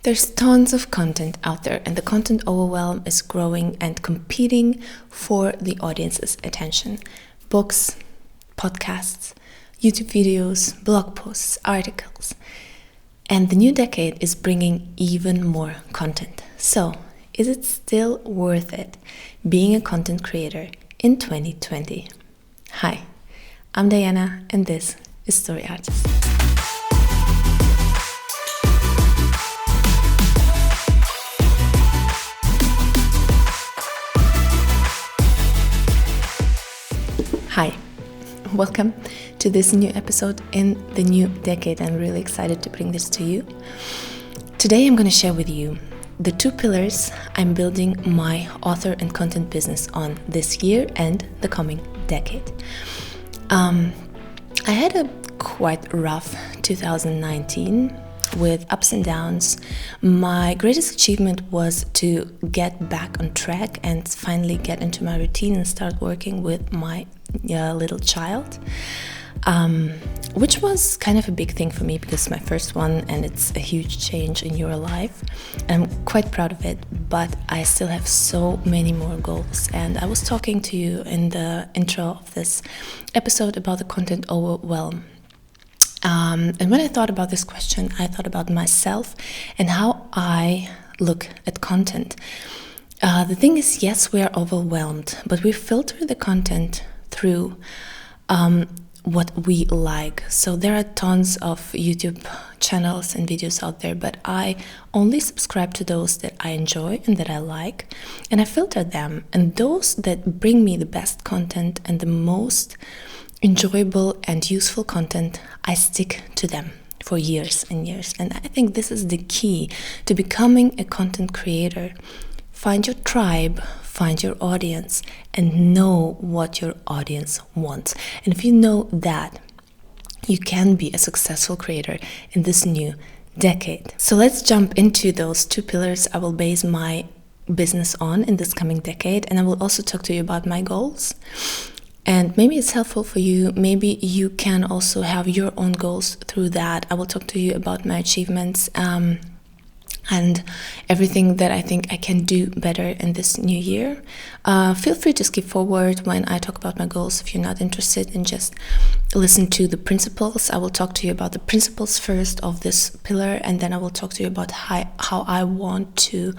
There's tons of content out there, and the content overwhelm is growing and competing for the audience's attention. Books, podcasts, YouTube videos, blog posts, articles. And the new decade is bringing even more content. So, is it still worth it being a content creator in 2020? Hi, I'm Diana, and this is Story Artist. Hi, welcome to this new episode in the new decade. I'm really excited to bring this to you. Today I'm going to share with you the 2 pillars I'm building my author and content business on this year and the coming decade. I had a quite rough 2019 with ups and downs. My greatest achievement was to get back on track and finally get into my routine and start working with my little child, which was kind of a big thing for me because it's my first one and it's a huge change in your life. I'm quite proud of it, but I still have so many more goals. And I was talking to you in the intro of this episode about the content overwhelm. And when I thought about this question, I thought about myself and how I look at content. The thing is, yes, we are overwhelmed, but we filter the content through what we like. So there are tons of YouTube channels and videos out there, but I only subscribe to those that I enjoy and that I like, and I filter them. And those that bring me the best content and the most enjoyable and useful content, I stick to them for years and years. And I think this is the key to becoming a content creator. Find your tribe, find your audience, and know what your audience wants. And if you know that, you can be a successful creator in this new decade. So let's jump into those 2 pillars I will base my business on in this coming decade. And I will also talk to you about my goals. And maybe it's helpful for you. Maybe you can also have your own goals through that. I will talk to you about my achievements and everything that I think I can do better in this new year. Feel free to skip forward when I talk about my goals if you're not interested, and just listen to the principles. I will talk to you about the principles first of this pillar, and then I will talk to you about how I want to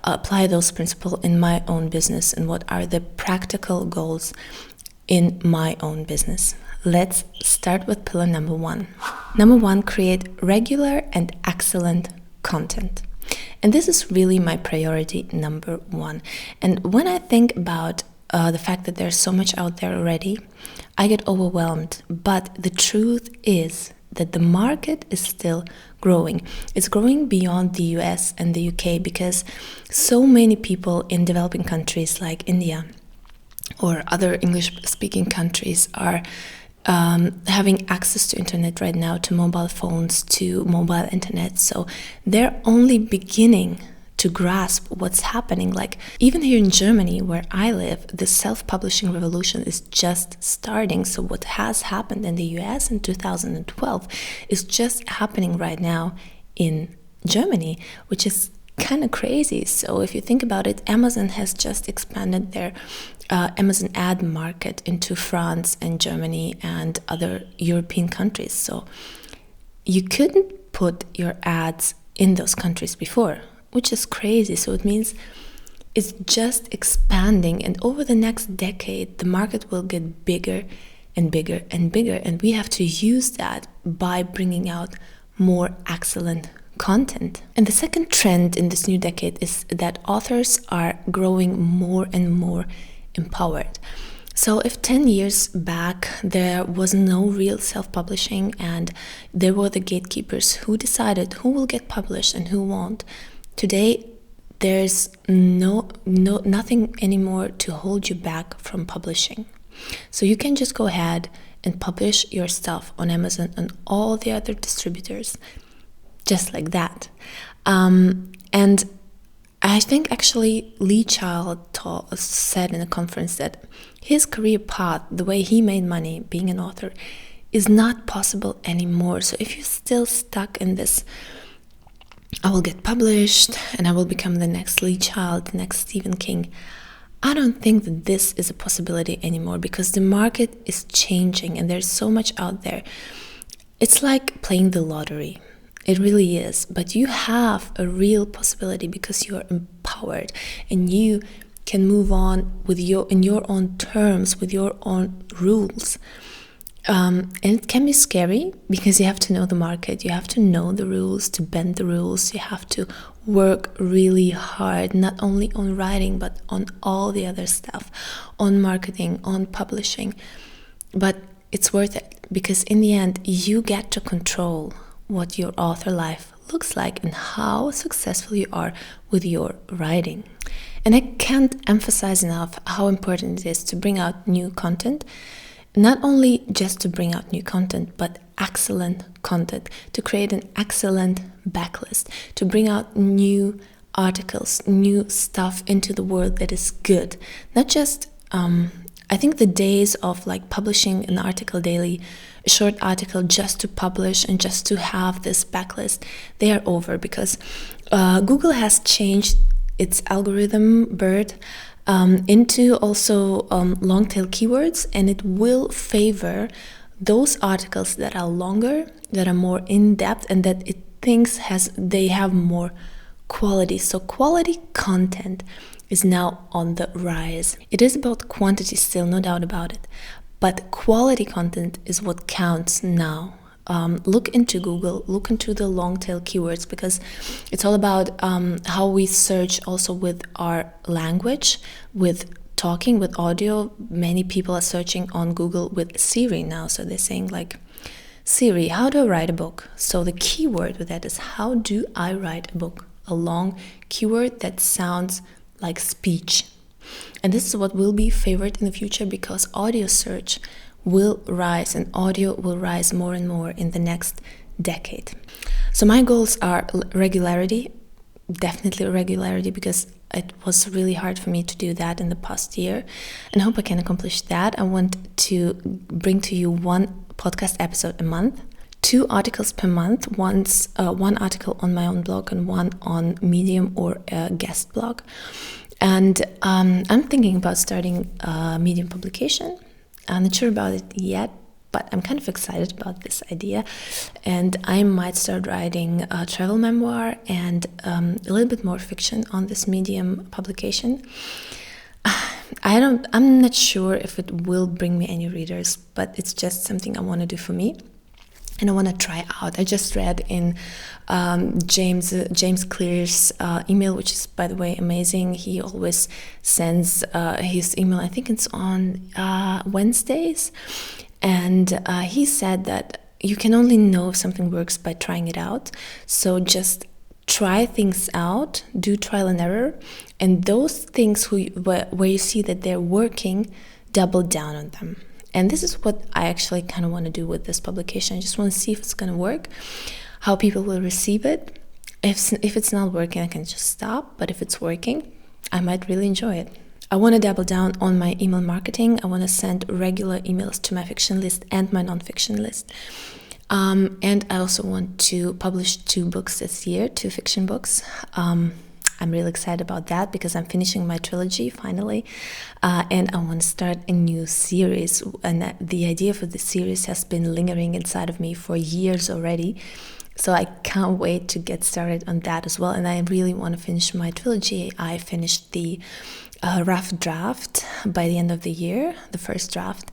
apply those principles in my own business and what are the practical goals in my own business. Let's start with pillar number 1. Number 1, create regular and excellent content. And this is really my priority number 1. And when I think about the fact that there's so much out there already, I get overwhelmed. But the truth is that the market is still growing. It's growing beyond the US and the UK because so many people in developing countries like India or other English-speaking countries are having access to internet right now, to mobile phones, to mobile internet. So they're only beginning to grasp what's happening. Like even here in Germany, where I live, the self-publishing revolution is just starting. So what has happened in the US in 2012 is just happening right now in Germany, which is kind of crazy. So if you think about it, Amazon has just expanded their Amazon ad market into France and Germany and other European countries. So you couldn't put your ads in those countries before, which is crazy. So it means it's just expanding, and over the next decade the market will get bigger and bigger and bigger, and we have to use that by bringing out more excellent content. And the second trend in this new decade is that authors are growing more and more empowered. So if 10 years back there was no real self-publishing and there were the gatekeepers who decided who will get published and who won't, today there's nothing anymore to hold you back from publishing. So you can just go ahead and publish your stuff on Amazon and all the other distributors just like that. And I think actually Lee Child said in a conference that his career path, the way he made money being an author, is not possible anymore. So if you're still stuck in this I will get published and I will become the next Lee Child, the next Stephen King. I don't think that this is a possibility anymore because the market is changing and there's so much out there. It's like playing the lottery. It really is. But you have a real possibility because you are empowered and you can move on with in your own terms, with your own rules. And it can be scary because you have to know the market, you have to know the rules, to bend the rules, you have to work really hard, not only on writing, but on all the other stuff, on marketing, on publishing. But it's worth it because in the end, you get to control what your author life looks like and how successful you are with your writing. And I can't emphasize enough how important it is to bring out new content. Not only just to bring out new content, but excellent content, to create an excellent backlist, to bring out new articles, new stuff into the world that is good. Not just, I think the days of like publishing an article daily, a short article just to publish and just to have this backlist, they are over because Google has changed its algorithm, BERT, into also long tail keywords, and it will favor those articles that are longer, that are more in depth, and that it thinks they have more quality. So quality content is now on the rise. It is about quantity still, no doubt about it, but quality content is what counts now. Look into Google, look into the long tail keywords because it's all about how we search also with our language, with talking, with audio. Many people are searching on Google with Siri now. So they're saying like, Siri, how do I write a book? So the keyword with that is how do I write a book? A long keyword that sounds like speech. And this is what will be favored in the future because audio search will rise and audio will rise more and more in the next decade. So my goals are regularity, definitely regularity, because it was really hard for me to do that in the past year, and I hope I can accomplish that. I want to bring to you one podcast episode a month, 2 articles per month, one article on my own blog and one on Medium or a guest blog. And I'm thinking about starting a Medium publication. I'm not sure about it yet, but I'm kind of excited about this idea. And I might start writing a travel memoir and a little bit more fiction on this Medium publication. I'm not sure if it will bring me any readers, but it's just something I want to do for me. And I want to try out. I just read in James Clear's email, which is, by the way, amazing. He always sends his email, I think it's on Wednesdays. And he said that you can only know if something works by trying it out. So just try things out, do trial and error. And those things where you see that they're working, double down on them. And this is what I actually kind of want to do with this publication. I just want to see if it's going to work, how people will receive it. If it's not working, I can just stop. But if it's working, I might really enjoy it. I want to double down on my email marketing. I want to send regular emails to my fiction list and my nonfiction list. And I also want to publish 2 books this year, 2 fiction books. I'm really excited about that because I'm finishing my trilogy finally, and I want to start a new series. And the idea for the series has been lingering inside of me for years already, so I can't wait to get started on that as well. And I really want to finish my trilogy. I finished the rough draft by the end of the year, the first draft.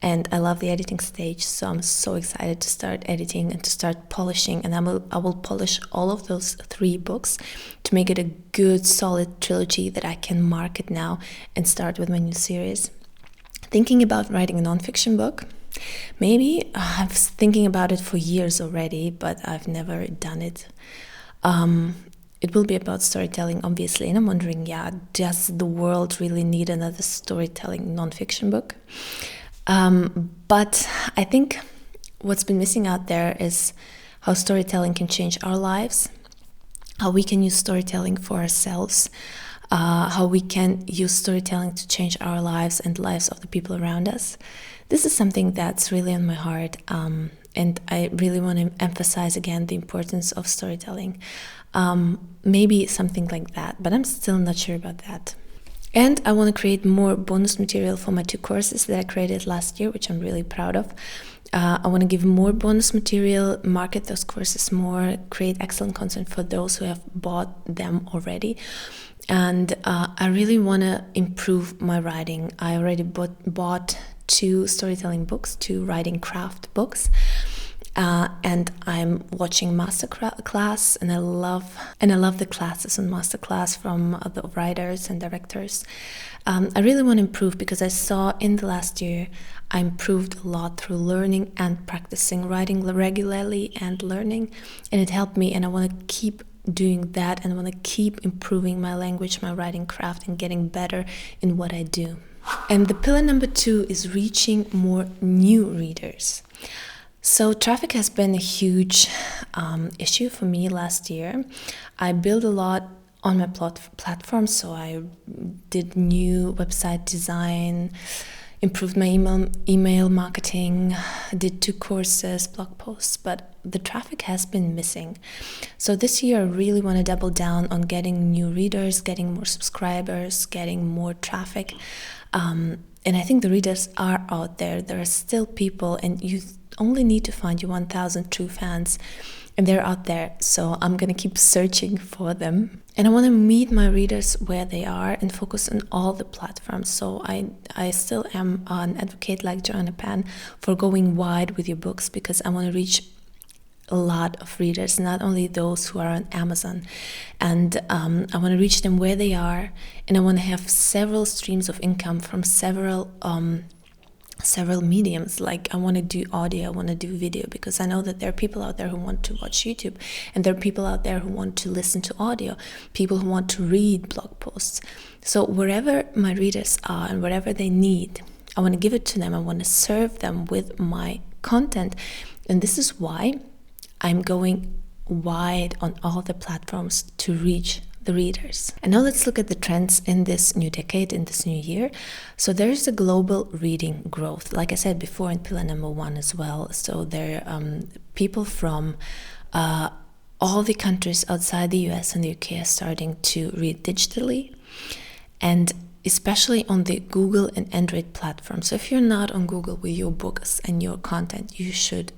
And I love the editing stage, so I'm so excited to start editing and to start polishing. And I will polish all of those 3 books to make it a good, solid trilogy that I can market now and start with my new series. Thinking about writing a nonfiction book. Maybe I was thinking about it for years already, but I've never done it. It will be about storytelling, obviously. And I'm wondering, does the world really need another storytelling nonfiction book? But I think what's been missing out there is how storytelling can change our lives, how we can use storytelling for ourselves, how we can use storytelling to change our lives and the lives of the people around us. This is something that's really on my heart, and I really want to emphasize again the importance of storytelling. Maybe something like that, but I'm still not sure about that. And I want to create more bonus material for my 2 courses that I created last year, which I'm really proud of. I want to give more bonus material, market those courses more, create excellent content for those who have bought them already. And I really want to improve my writing. I already bought 2 storytelling books, 2 writing craft books. And I'm watching masterclass, and I love the classes on masterclass from the writers and directors. I really want to improve because I saw in the last year I improved a lot through learning and practicing writing regularly and learning, and it helped me, and I want to keep doing that, and I want to keep improving my language, my writing craft, and getting better in what I do. And the pillar number 2 is reaching more new readers. So traffic has been a huge issue for me last year. I built a lot on my platform, so I did new website design, improved my email marketing, did 2 courses, blog posts, but the traffic has been missing. So this year I really want to double down on getting new readers, getting more subscribers, getting more traffic. And I think the readers are out there. There are still people, and you only need to find your 1,000 true fans, and they're out there. So I'm gonna keep searching for them, and I want to meet my readers where they are and focus on all the platforms. So I still am an advocate, like Joanna Penn, for going wide with your books, because I want to reach a lot of readers, not only those who are on Amazon, and I want to reach them where they are, and I want to have several streams of income from several mediums. Like I want to do audio, I want to do video, because I know that there are people out there who want to watch YouTube, and there are people out there who want to listen to audio, people who want to read blog posts. So wherever my readers are and whatever they need, I want to give it to them. I want to serve them with my content, and this is why I'm going wide on all the platforms to reach the readers. And now let's look at the trends in this new decade, in this new year. So there is a global reading growth, like I said before in pillar number 1 as well. So there are people from all the countries outside the US and the UK are starting to read digitally, and especially on the Google and Android platform. So if you're not on Google with your books and your content, you should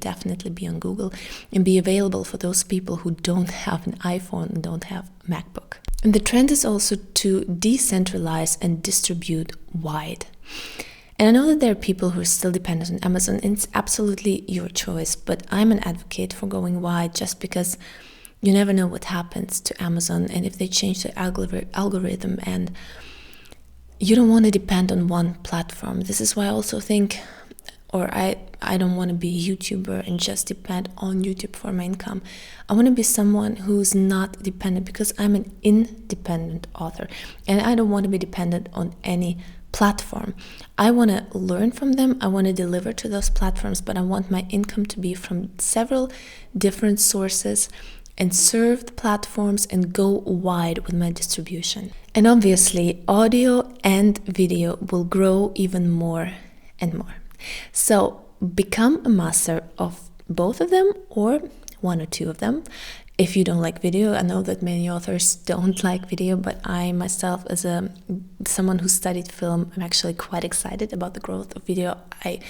definitely be on Google and be available for those people who don't have an iPhone and don't have MacBook. And the trend is also to decentralize and distribute wide. And I know that there are people who are still dependent on Amazon, and it's absolutely your choice, but I'm an advocate for going wide, just because you never know what happens to Amazon and if they change the algorithm, and you don't want to depend on one platform. This is why I also think, or I don't want to be a YouTuber and just depend on YouTube for my income. I want to be someone who's not dependent, because I'm an independent author, and I don't want to be dependent on any platform. I want to learn from them, I want to deliver to those platforms, but I want my income to be from several different sources, and serve the platforms and go wide with my distribution. And obviously, audio and video will grow even more and more. So become a master of both of them, or 1 or 2 of them. If you don't like video, I know that many authors don't like video, but I myself, as someone who studied film, I'm actually quite excited about the growth of video. I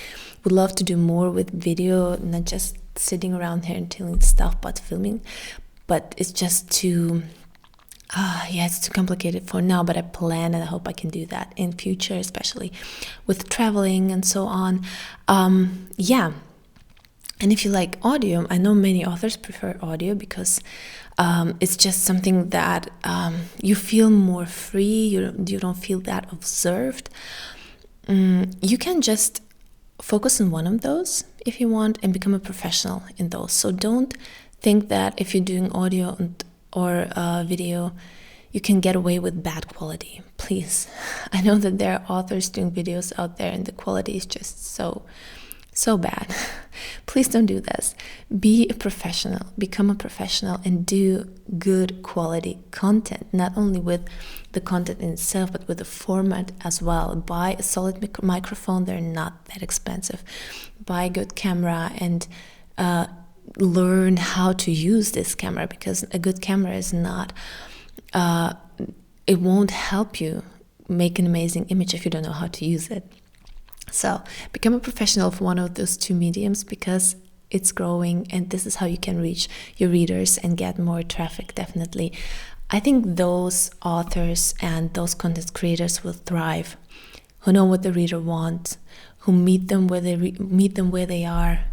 would love to do more with video, not just sitting around here and telling stuff about filming, but it's just too it's too complicated for now, but I plan, and I hope I can do that in future, especially with traveling and so on. And if you like audio, I know many authors prefer audio, because it's just something that you feel more free, you don't feel that observed. You can just focus on one of those if you want and become a professional in those. So don't think that if you're doing audio or video, you can get away with bad quality. Please. I know that there are authors doing videos out there and the quality is just so bad. Please don't do this. Be a professional, become a professional, and do good quality content, not only with the content in itself, but with the format as well. Buy a solid microphone, they're not that expensive. Buy a good camera, and learn how to use this camera, because a good camera is not, it won't help you make an amazing image if you don't know how to use it. So become a professional for one of those two mediums, because it's growing, and this is how you can reach your readers and get more traffic. Definitely, I think those authors and those content creators will thrive, who know what the reader wants, who meet them where they are,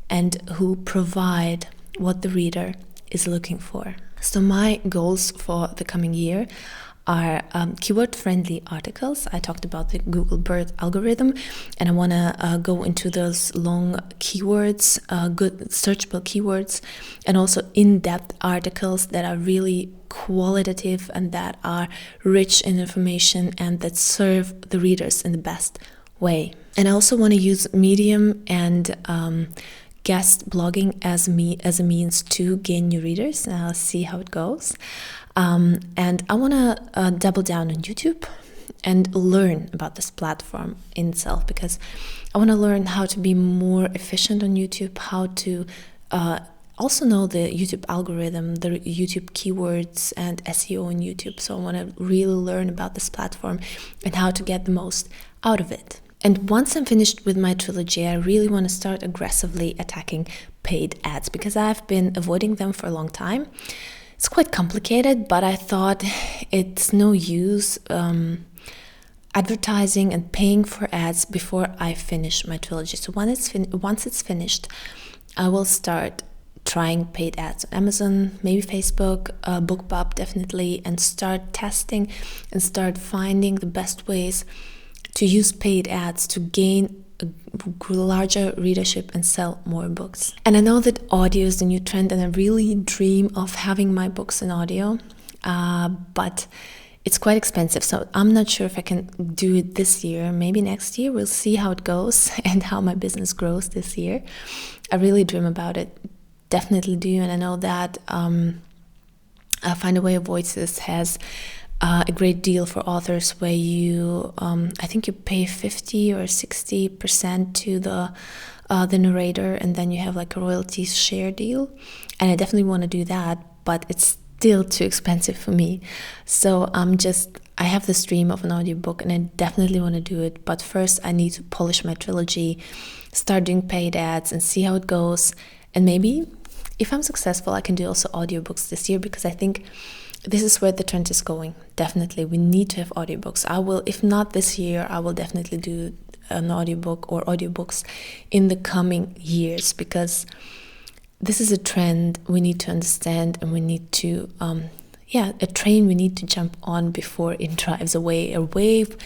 and who provide what the reader is looking for. So my goals for the coming year are keyword-friendly articles. I talked about the Google BERT algorithm, and I want to go into those long keywords, good searchable keywords, and also in-depth articles that are really qualitative and that are rich in information and that serve the readers in the best way. And I also want to use Medium and guest blogging as a means to gain new readers. I'll see how it goes. And I want to double down on YouTube and learn about this platform in itself, because I want to learn how to be more efficient on YouTube, how to also know the YouTube algorithm, the YouTube keywords and SEO on YouTube. So I want to really learn about this platform and how to get the most out of it. And once I'm finished with my trilogy, I really want to start aggressively attacking paid ads, because I've been avoiding them for a long time. It's quite complicated, but I thought it's no use advertising and paying for ads before I finish my trilogy. So once it's finished, I will start trying paid ads on Amazon, maybe Facebook, BookBub definitely, and start testing and start finding the best ways to use paid ads to gain a larger readership and sell more books. And I know that audio is the new trend, and I really dream of having my books in audio, but it's quite expensive, so I'm not sure if I can do it this year. Maybe next year. We'll see how it goes and how my business grows this year. I really dream about it, definitely do, and I know that Find a Way of Voices has a great deal for authors, where you I think you pay 50 or 60% to the narrator, and then you have like a royalties share deal, and I definitely want to do that, but it's still too expensive for me. So I have this dream of an audiobook, and I definitely want to do it, but first I need to polish my trilogy, start doing paid ads and see how it goes, and maybe if I'm successful I can do also audiobooks this year, because I think this is where the trend is going. Definitely, we need to have audiobooks. I will, if not this year, I will definitely do an audiobook or audiobooks in the coming years, because this is a trend we need to understand, and we need to, a train we need to jump on before it drives away, a wave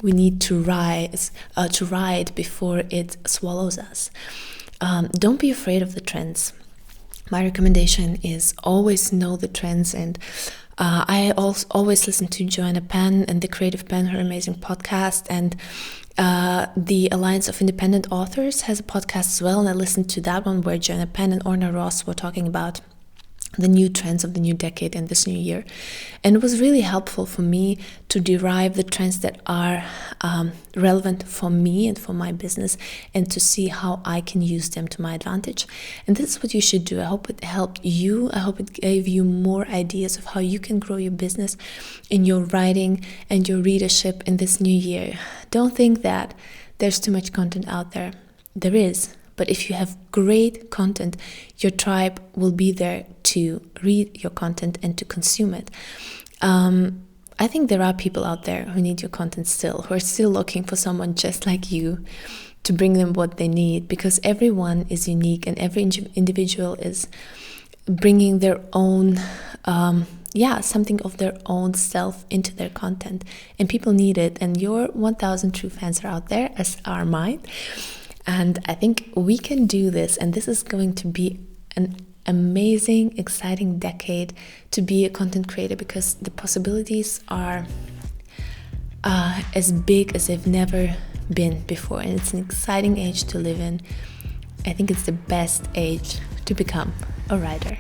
we need to ride before it swallows us. Don't be afraid of the trends. My recommendation is always know the trends, and I always listen to Joanna Penn and The Creative Penn, her amazing podcast, and the Alliance of Independent Authors has a podcast as well, and I listened to that one where Joanna Penn and Orna Ross were talking about the new trends of the new decade and this new year. And it was really helpful for me to derive the trends that are relevant for me and for my business, and to see how I can use them to my advantage. And this is what you should do. I hope it helped you. I hope it gave you more ideas of how you can grow your business in your writing and your readership in this new year. Don't think that there's too much content out there. There is. But if you have great content, your tribe will be there to read your content and to consume it. I think there are people out there who need your content still, who are still looking for someone just like you to bring them what they need, because everyone is unique and every individual is bringing their own, something of their own self into their content, and people need it. And your 1,000 true fans are out there, as are mine. And I think we can do this, and this is going to be an amazing, exciting decade to be a content creator, because the possibilities are as big as they've never been before, and it's an exciting age to live in. I think it's the best age to become a writer.